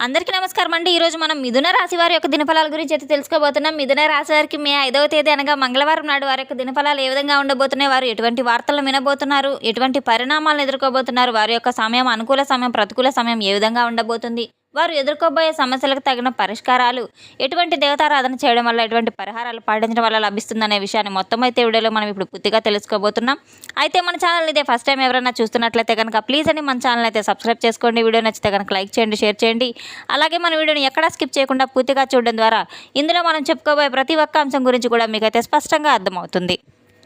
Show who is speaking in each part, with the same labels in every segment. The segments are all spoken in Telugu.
Speaker 1: అందరికీ నమస్కారం అండి. ఈరోజు మనం మిథున రాశి వారి యొక్క దినఫలాల గురించి అయితే తెలుసుకోబోతున్నాం. మిథున రాశి వారికి మే 5వ తేదీ అనగా మంగళవారం నాడు వారి యొక్క దినఫలాలు ఏ విధంగా ఉండబోతున్నాయి, వారు ఎటువంటి వార్తలు వినబోతున్నారు, ఎటువంటి పరిణామాలను ఎదుర్కోబోతున్నారు, వారి యొక్క సమయం అనుకూల సమయం ప్రతికూల సమయం ఏ విధంగా ఉండబోతుంది, వారు ఎదుర్కోబోయే సమస్యలకు తగిన పరిష్కారాలు, ఎటువంటి దేవతారాధన చేయడం వల్ల ఎటువంటి పరిహారాలు పాటించడం వల్ల లభిస్తుందనే విషయాన్ని మొత్తం అయితే వీడియోలో మనం ఇప్పుడు పూర్తిగా తెలుసుకోబోతున్నాం. అయితే మన ఛానల్ ఇదే ఫస్ట్ టైం ఎవరైనా చూస్తున్నట్లయితే కనుక ప్లీజ్ అని మన ఛానల్ అయితే సబ్స్క్రైబ్ చేసుకోండి. వీడియో నచ్చితే కనుక లైక్ చేయండి, షేర్ చేయండి. అలాగే మన వీడియోని ఎక్కడా స్కిప్ చేయకుండా పూర్తిగా చూడడం ద్వారా ఇందులో మనం చెప్పుకోబోయే ప్రతి ఒక్క అంశం గురించి కూడా మీకైతే స్పష్టంగా అర్థమవుతుంది.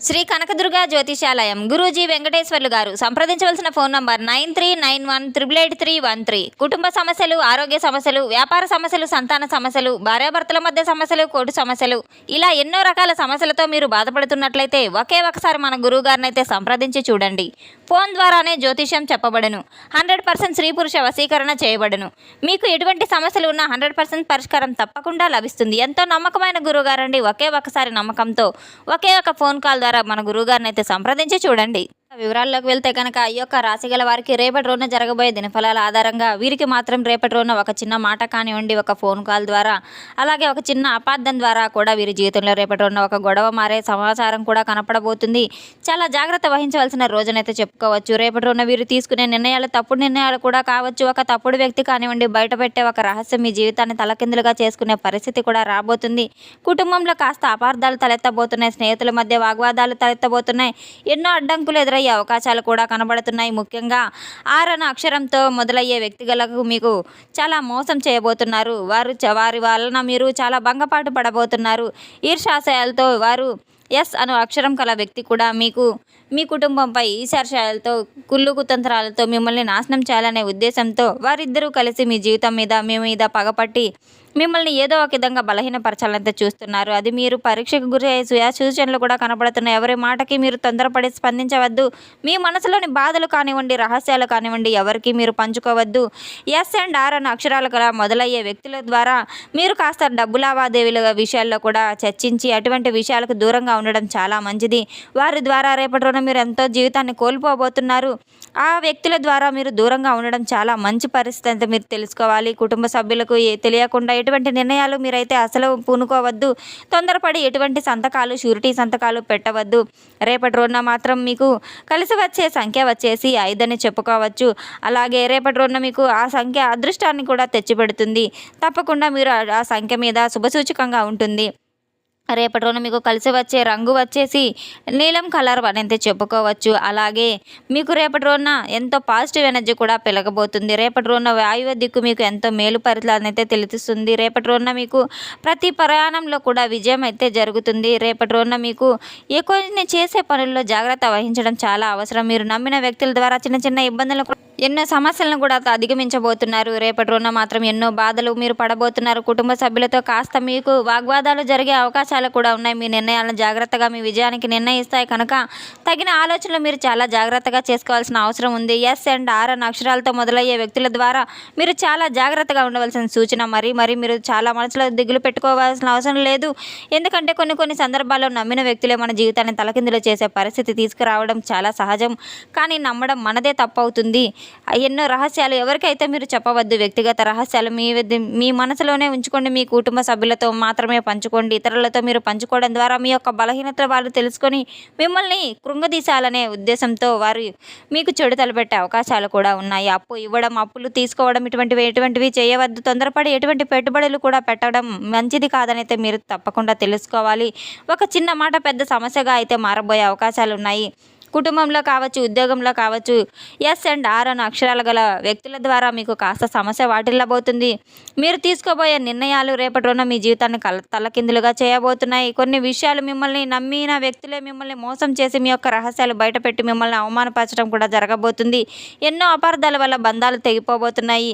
Speaker 1: శ్రీ కనకదుర్గ జ్యోతిషాలయం గురూజీ వెంకటేశ్వర్లు గారు. సంప్రదించవలసిన ఫోన్ నంబర్ 9391888313. కుటుంబ సమస్యలు, ఆరోగ్య సమస్యలు, వ్యాపార సమస్యలు, సంతాన సమస్యలు, భార్యాభర్తల మధ్య సమస్యలు, కోర్టు సమస్యలు, ఇలా ఎన్నో రకాల సమస్యలతో మీరు బాధపడుతున్నట్లయితే ఒకే ఒకసారి మన గురువు గారిని అయితే సంప్రదించి చూడండి. ఫోన్ ద్వారానే జ్యోతిష్యం చెప్పబడను. 100% స్త్రీ పురుష వశీకరణ చేయబడను. మీకు ఎటువంటి సమస్యలు ఉన్నా 100% పరిష్కారం తప్పకుండా లభిస్తుంది. ఎంతో నమ్మకమైన గురువుగారండి. ఒకే ఒకసారి నమ్మకంతో ఒకే ఒక ఫోన్ కాల్ ద్వారా మన గురువుగారిని అయితే సంప్రదించి చూడండి. వివరాల్లోకి వెళ్తే కనుక ఈ యొక్క రాశి గల వారికి రేపటి రోజున జరగబోయే దినఫలాల ఆధారంగా వీరికి మాత్రం రేపటి రోజున ఒక చిన్న మాట కానివ్వండి, ఒక ఫోన్ కాల్ ద్వారా, అలాగే ఒక చిన్న అపార్థం ద్వారా కూడా వీరి జీవితంలో రేపటి రోజున ఒక గొడవ మారే సమాచారం కూడా కనపడబోతుంది. చాలా జాగ్రత్త వహించవలసిన రోజునైతే చెప్పుకోవచ్చు. రేపటి రోజున వీరు తీసుకునే నిర్ణయాలు తప్పుడు నిర్ణయాలు కూడా కావచ్చు. ఒక తప్పుడు వ్యక్తి కానివ్వండి, బయట పెట్టే ఒక రహస్యం మీ జీవితాన్ని తలకిందులుగా చేసుకునే పరిస్థితి కూడా రాబోతుంది. కుటుంబంలో కాస్త అపార్థాలు తలెత్తబోతున్నాయి. స్నేహితుల మధ్య వాగ్వాదాలు తలెత్తబోతున్నాయి. ఎన్నో అడ్డంకులు ఎదురయ్యే అవకాశాలు కూడా కనబడుతున్నాయి. ముఖ్యంగా ఆరన అక్షరంతో మొదలయ్యే వ్యక్తులకు మీకు చాలా మోసం చేయబోతున్నారు. వారి వలన మీరు చాలా భంగపాటు పడబోతున్నారు. ఈర్ష్యాశయాలతో వారు ఎస్ అను అక్షరం కల వ్యక్తి కూడా మీకు మీ కుటుంబంపై ఈర్ష్యాశయాలతో, కుళ్ళు కుతంత్రాలతో మిమ్మల్ని నాశనం చేయాలనే ఉద్దేశంతో వారిద్దరూ కలిసి మీ జీవితం మీద, మీ మీద పగపట్టి మిమ్మల్ని ఏదో ఒక విధంగా బలహీనపరచాలంటే చూస్తున్నారు. అది మీరు పరీక్షకు గురి అయ్యే సూచనలు కూడా కనబడుతున్నాయి. ఎవరి మాటకి మీరు తొందరపడి స్పందించవద్దు. మీ మనసులోని బాధలు కానివ్వండి, రహస్యాలు కానివ్వండి ఎవరికి మీరు పంచుకోవద్దు. ఎస్ అండ్ ఆర్ అన్న అక్షరాలు కూడా మొదలయ్యే వ్యక్తుల ద్వారా మీరు కాస్త డబ్బు లావాదేవీల విషయాల్లో కూడా చర్చించి అటువంటి విషయాలకు దూరంగా ఉండడం చాలా మంచిది. వారి ద్వారా రేపటి రోజున మీరు ఎంతో జీవితాన్ని కోల్పోబోతున్నారు. ఆ వ్యక్తుల ద్వారా మీరు దూరంగా ఉండడం చాలా మంచి పరిస్థితి అంటే మీరు తెలుసుకోవాలి. కుటుంబ సభ్యులకు తెలియకుండా ఎటువంటి నిర్ణయాలు మీరైతే అసలు పూనుకోవద్దు. తొందరపడి ఎటువంటి సంతకాలు, షూరిటీ సంతకాలు పెట్టవద్దు. రేపటి రోజున మాత్రం మీకు కలిసి వచ్చే సంఖ్య వచ్చేసి 5 అని చెప్పుకోవచ్చు. అలాగే రేపటి రోజున మీకు ఆ సంఖ్య అదృష్టాన్ని కూడా తెచ్చిపెడుతుంది. తప్పకుండా మీరు ఆ సంఖ్య మీద శుభసూచకంగా ఉంటుంది. రేపటి రోజున మీకు కలిసి వచ్చే రంగు వచ్చేసి నీలం కలర్ అనేది చెప్పుకోవచ్చు. అలాగే మీకు రేపటి రోజున ఎంతో పాజిటివ్ ఎనర్జీ కూడా పెరగబోతుంది. రేపటి రోజున వాయువ్య దిక్కు మీకు ఎంతో మేలు పరిస్థితి తెలుస్తుంది. రేపటి రోజున మీకు ప్రతి ప్రయాణంలో కూడా విజయం అయితే జరుగుతుంది. రేపటి రోజున మీకు కొన్ని చేసే పనుల్లో జాగ్రత్త వహించడం చాలా అవసరం. మీరు నమ్మిన వ్యక్తుల ద్వారా చిన్న చిన్న ఇబ్బందులు, ఎన్నో సమస్యలను కూడా అధిగమించబోతున్నారు. రేపటి రోజున మాత్రం ఎన్నో బాధలు మీరు పడబోతున్నారు. కుటుంబ సభ్యులతో కాస్త మీకు వాగ్వాదాలు జరిగే అవకాశాలు కూడా ఉన్నాయి. మీ నిర్ణయాలను జాగ్రత్తగా మీ విజయానికి నిర్ణయిస్తాయి కనుక తగిన ఆలోచనలు మీరు చాలా జాగ్రత్తగా చేసుకోవాల్సిన అవసరం ఉంది. ఎస్ అండ్ ఆర్ అన్న అక్షరాలతో మొదలయ్యే వ్యక్తుల ద్వారా మీరు చాలా జాగ్రత్తగా ఉండవలసిన సూచన. మరి మీరు చాలా మనసులో దిగులు పెట్టుకోవాల్సిన అవసరం లేదు. ఎందుకంటే కొన్ని సందర్భాల్లో నమ్మిన వ్యక్తులే మన జీవితాన్ని తలకిందులు చేసే పరిస్థితి తీసుకురావడం చాలా సహజం. కానీ నమ్మడం మనదే తప్పు అవుతుంది. ఎన్నో రహస్యాలు ఎవరికైతే మీరు చెప్పవద్దు. వ్యక్తిగత రహస్యాలు మీ మనసులోనే ఉంచుకోండి. మీ కుటుంబ సభ్యులతో మాత్రమే పంచుకోండి. ఇతరులతో మీరు పంచుకోవడం ద్వారా మీ యొక్క బలహీనత వాళ్ళు తెలుసుకొని మిమ్మల్ని కృంగదీశాలనే ఉద్దేశంతో వారు మీకు చెడు తలపెట్టే అవకాశాలు కూడా ఉన్నాయి. అప్పు ఇవ్వడం, అప్పులు తీసుకోవడం ఎటువంటివి చేయవద్దు. తొందరపడి ఎటువంటి పెట్టుబడులు కూడా పెట్టడం మంచిది కాదనైతే మీరు తప్పకుండా తెలుసుకోవాలి. ఒక చిన్న మాట పెద్ద సమస్యగా అయితే మారబోయే అవకాశాలు ఉన్నాయి. కుటుంబంలో కావచ్చు, ఉద్యోగంలో కావచ్చు, ఎస్ అండ్ ఆర్ అన్న అక్షరాలు గల వ్యక్తుల ద్వారా మీకు కాస్త సమస్య వాటిల్లబోతుంది. మీరు తీసుకోబోయే నిర్ణయాలు రేపటి రోజున మీ జీవితాన్ని తలకిందులుగా చేయబోతున్నాయి. కొన్ని విషయాలు మిమ్మల్ని నమ్మిన వ్యక్తులే మిమ్మల్ని మోసం చేసి మీ యొక్క రహస్యాలు బయటపెట్టి మిమ్మల్ని అవమానపరచడం కూడా జరగబోతుంది. ఎన్నో అపార్థాల వల్ల బంధాలు తెగిపోబోతున్నాయి.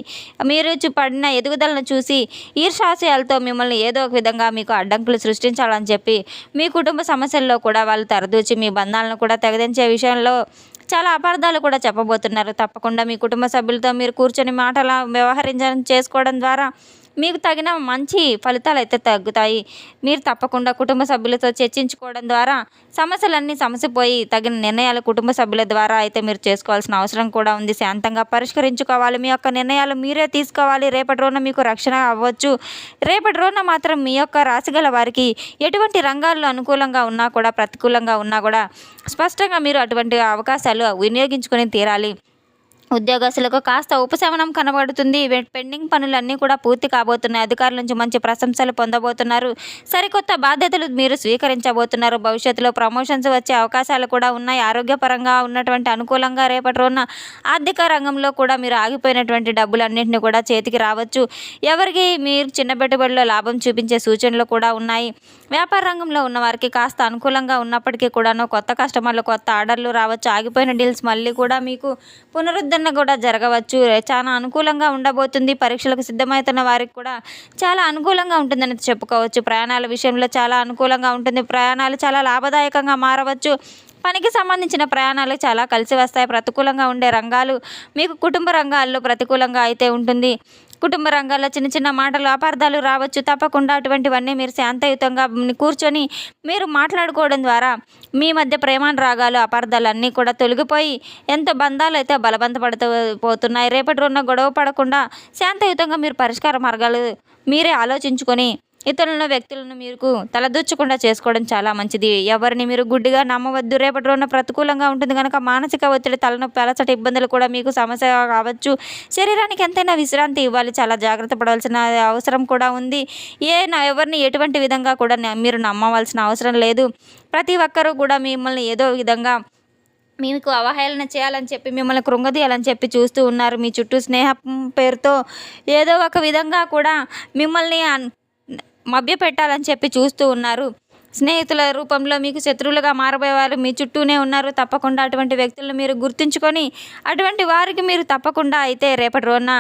Speaker 1: మీరు పడిన ఎదుగుదలను చూసి ఈర్ష్యాశయాలతో మిమ్మల్ని ఏదో ఒక విధంగా మీకు అడ్డంకులు సృష్టించాలని చెప్పి మీ కుటుంబ సమస్యల్లో కూడా వాళ్ళు తరదూచి మీ బంధాలను కూడా తెగదించే విషయంలో చాలా అపార్థాలు కూడా చెప్పబోతున్నారు. తప్పకుండా మీ కుటుంబ సభ్యులతో మీరు కూర్చొని మాటలా వ్యవహరించడం చేసుకోవడం ద్వారా మీకు తగిన మంచి ఫలితాలు అయితే తగ్గుతాయి. మీరు తప్పకుండా కుటుంబ సభ్యులతో చర్చించుకోవడం ద్వారా సమస్యలన్నీ సమసిపోయి తగిన నిర్ణయాలు కుటుంబ సభ్యుల ద్వారా అయితే మీరు చేసుకోవాల్సిన అవసరం కూడా ఉంది. శాంతంగా పరిష్కరించుకోవాలి. మీ యొక్క నిర్ణయాలు మీరే తీసుకోవాలి. రేపటి రోజున మీకు రక్షణ అవ్వచ్చు. రేపటి రోజున మాత్రం మీ యొక్క రాశిగల వారికి ఎటువంటి రంగాల్లో అనుకూలంగా ఉన్నా కూడా ప్రతికూలంగా ఉన్నా కూడా స్పష్టంగా మీరు అటువంటి అవకాశాలు వినియోగించుకొని తీరాలి. ఉద్యోగస్తులకు కాస్త ఉపశమనం కనబడుతుంది. పెండింగ్ పనులన్నీ కూడా పూర్తి కాబోతున్నాయి. అధికారుల నుంచి మంచి ప్రశంసలు పొందబోతున్నారు. సరికొత్త బాధ్యతలు మీరు స్వీకరించబోతున్నారు. భవిష్యత్తులో ప్రమోషన్స్ వచ్చే అవకాశాలు కూడా ఉన్నాయి. ఆరోగ్యపరంగా ఉన్నటువంటి అనుకూలంగా రేపటి రోజున ఆర్థిక రంగంలో కూడా మీరు ఆగిపోయినటువంటి డబ్బులన్నింటినీ కూడా చేతికి రావచ్చు. ఎవరికి మీరు చిన్న పెట్టుబడిలో లాభం చూపించే సూచనలు కూడా ఉన్నాయి. వ్యాపార రంగంలో ఉన్న వారికి కాస్త అనుకూలంగా ఉన్నప్పటికీ కూడాను కొత్త కస్టమర్లు కొత్త ఆర్డర్లు రావచ్చు. ఆగిపోయిన డీల్స్ మళ్ళీ కూడా మీకు పునరుద్ధరణ కూడా జరగవచ్చు. చాలా అనుకూలంగా ఉండబోతుంది. పరీక్షలకు సిద్ధమవుతున్న వారికి కూడా చాలా అనుకూలంగా ఉంటుందని చెప్పుకోవచ్చు. ప్రయాణాల విషయంలో చాలా అనుకూలంగా ఉంటుంది. ప్రయాణాలు చాలా లాభదాయకంగా మారవచ్చు. పనికి సంబంధించిన ప్రయాణాలు చాలా కలిసి వస్తాయి. ప్రతికూలంగా ఉండే రంగాలు మీకు కుటుంబ రంగాల్లో ప్రతికూలంగా అయితే ఉంటుంది. కుటుంబ రంగాల్లో చిన్న చిన్న మాటలు అపార్థాలు రావచ్చు. తప్పకుండా అటువంటివన్నీ మీరు శాంతయుతంగా కూర్చొని మీరు మాట్లాడుకోవడం ద్వారా మీ మధ్య ప్రేమానురాగాలు అపార్థాలు అన్నీ కూడా తొలగిపోయి ఎంతో బంధాలు అయితే బలవంతపడుతూ పోతున్నాయి. రేపటి రోజున గొడవ పడకుండా శాంతయుతంగా మీరు పరిష్కార మార్గాలు మీరే ఆలోచించుకొని ఇతరులను వ్యక్తులను మీకు తలదూర్చకుండా చేసుకోవడం చాలా మంచిది. ఎవరిని మీరు గుడ్డిగా నమ్మవద్దు. రేపటి రోజున ప్రతికూలంగా ఉంటుంది కనుక మానసిక ఒత్తిడి తలనొప్పి అలసట ఇబ్బందులు కూడా మీకు సమస్య కావచ్చు. శరీరానికి ఎంతైనా విశ్రాంతి ఇవ్వాలి. చాలా జాగ్రత్త పడవలసిన అవసరం కూడా ఉంది. ఎవరిని ఎటువంటి విధంగా కూడా మీరు నమ్మవలసిన అవసరం లేదు. ప్రతి ఒక్కరూ కూడా మిమ్మల్ని ఏదో విధంగా మీకు అవహేళన చేయాలని చెప్పి మిమ్మల్ని కృంగదీయాలని చెప్పి చూస్తూ ఉన్నారు. మీ చుట్టూ స్నేహం పేరుతో ఏదో ఒక విధంగా కూడా మిమ్మల్ని మభ్యపెట్టాలని చెప్పి చూస్తూ ఉన్నారు. స్నేహితుల రూపంలో మీకు శత్రువులుగా మారబోయేవారు మీ చుట్టూనే ఉన్నారు. తప్పకుండా అటువంటి వ్యక్తులను మీరు గుర్తుంచుకొని అటువంటి వారికి మీరు తప్పకుండా అయితే రేపటి రోజున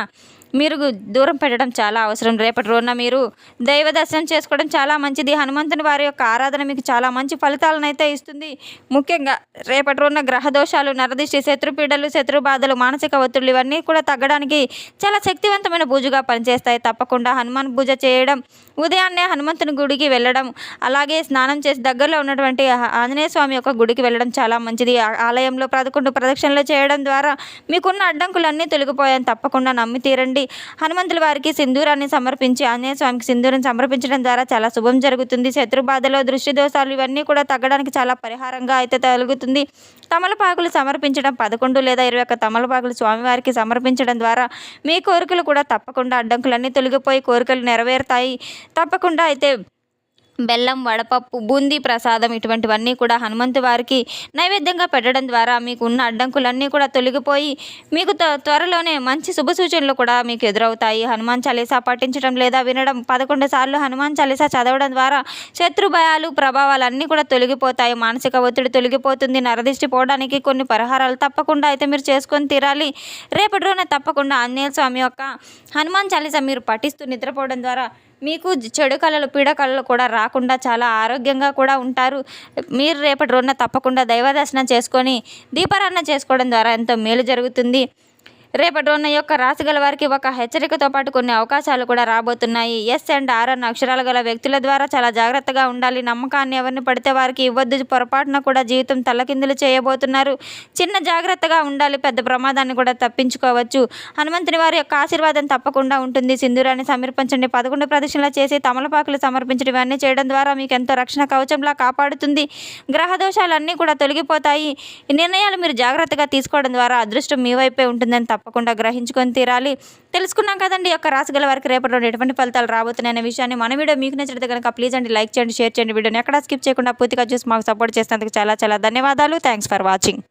Speaker 1: మీరు దూరం పెట్టడం చాలా అవసరం. రేపటి రోజున మీరు దైవ దర్శనం చేసుకోవడం చాలా మంచిది. హనుమంతుని వారి యొక్క ఆరాధన మీకు చాలా మంచి ఫలితాలను అయితే ఇస్తుంది. ముఖ్యంగా రేపటి రోజున గ్రహ దోషాలు, నరదిష్టి, శత్రుపీడలు, శత్రు బాధలు, మానసిక ఒత్తిళ్లు ఇవన్నీ కూడా తగ్గడానికి చాలా శక్తివంతమైన పూజగా పనిచేస్తాయి. తప్పకుండా హనుమాన్ పూజ చేయడం, ఉదయాన్నే హనుమంతుని గుడికి వెళ్ళడం, అలాగే స్నానం చేసి దగ్గరలో ఉన్నటువంటి ఆంజనేయ స్వామి యొక్క గుడికి వెళ్ళడం చాలా మంచిది. ఆలయంలో 11 ప్రదక్షిణలు చేయడం ద్వారా మీకున్న అడ్డంకులన్నీ తొలగిపోయాయని తప్పకుండా నమ్మి తీరండి. హనుమంతుల వారికి సింధూరాన్ని సమర్పించి ఆంజనేయ స్వామికి సింధూరం సమర్పించడం ద్వారా చాలా శుభం జరుగుతుంది. శత్రు బాధలు, దృష్టి దోషాలు ఇవన్నీ కూడా తగ్గడానికి చాలా పరిహారంగా అయితే తొలగుతుంది. తమలపాకులు సమర్పించడం 11 లేదా 21 తమలపాకులు స్వామివారికి సమర్పించడం ద్వారా మీ కోరికలు కూడా తప్పకుండా అడ్డంకులన్నీ తొలగిపోయి కోరికలు నెరవేరుతాయి. తప్పకుండా అయితే బెల్లం, వడపప్పు, బూందీ ప్రసాదం ఇటువంటివన్నీ కూడా హనుమంతు వారికి నైవేద్యంగా పెట్టడం ద్వారా మీకు ఉన్న అడ్డంకులన్నీ కూడా తొలగిపోయి మీకు త్వరలోనే మంచి శుభ సూచనలు కూడా మీకు ఎదురవుతాయి. హనుమాన్ చాలీసా పఠించడం లేదా వినడం 11 సార్లు హనుమాన్ చాలీసా చదవడం ద్వారా శత్రు భయాలు, ప్రభావాలన్నీ కూడా తొలగిపోతాయి. మానసిక ఒత్తిడి తొలగిపోతుంది. నరదిష్టి పోవడానికి కొన్ని పరిహారాలు తప్పకుండా అయితే మీరు చేసుకొని తీరాలి. రేపటి రోజున తప్పకుండా ఆంజనేయ స్వామి యొక్క హనుమాన్ చాలీసా మీరు పఠిస్తూ నిద్రపోవడం ద్వారా మీకు చెడు కళలు, పీడ కళలు కూడా రాకుండా చాలా ఆరోగ్యంగా కూడా ఉంటారు. మీరు రేపటి రోజున తప్పకుండా దైవ దర్శనం చేసుకొని దీపారాధన చేసుకోవడం ద్వారా ఎంతో మేలు జరుగుతుంది. రేపటి రోజున యొక్క రాశి గల వారికి ఒక హెచ్చరికతో పాటు కొన్ని అవకాశాలు కూడా రాబోతున్నాయి. ఎస్ అండ్ ఆర్ అన్న అక్షరాలు గల వ్యక్తుల ద్వారా చాలా జాగ్రత్తగా ఉండాలి. నమ్మకాన్ని ఎవరిని పడితే వారికి ఇవ్వద్దు. పొరపాటున కూడా జీవితం తల్లకిందులు చేయబోతున్నారు. చిన్న జాగ్రత్తగా ఉండాలి. పెద్ద ప్రమాదాన్ని కూడా తప్పించుకోవచ్చు. హనుమంతుని వారి యొక్క ఆశీర్వాదం తప్పకుండా ఉంటుంది. సింధూరాన్ని సమర్పించండి. 11 ప్రదక్షిణలు చేసి తమలపాకులు సమర్పించడం ఇవన్నీ చేయడం ద్వారా మీకు ఎంతో రక్షణ కవచంలా కాపాడుతుంది. గ్రహ దోషాలన్నీ కూడా తొలగిపోతాయి. ఈ నిర్ణయాలు మీరు జాగ్రత్తగా తీసుకోవడం ద్వారా అదృష్టం మీ వైపే ఉంటుందని తప్పకుండా గ్రహించుకొని తీరాలి. తెలుసుకున్నాం కదండి యొక్క రాశి గల వారికి రేపటి రోజు ఎటువంటి ఫలితాలు రాబోతున్నాయి అనే విషయాన్ని. మన వీడియో మీకు నచ్చితే కనుక ప్లీజ్ అండి లైక్ చేయండి, షేర్ చేయండి. వీడియోని ఎక్కడ స్కిప్ చేయకుండా పూర్తిగా చూసి మాకు సపోర్ట్ చేసినందుకు చాలా చాలా ధన్యవాదాలు. Thanks for watching.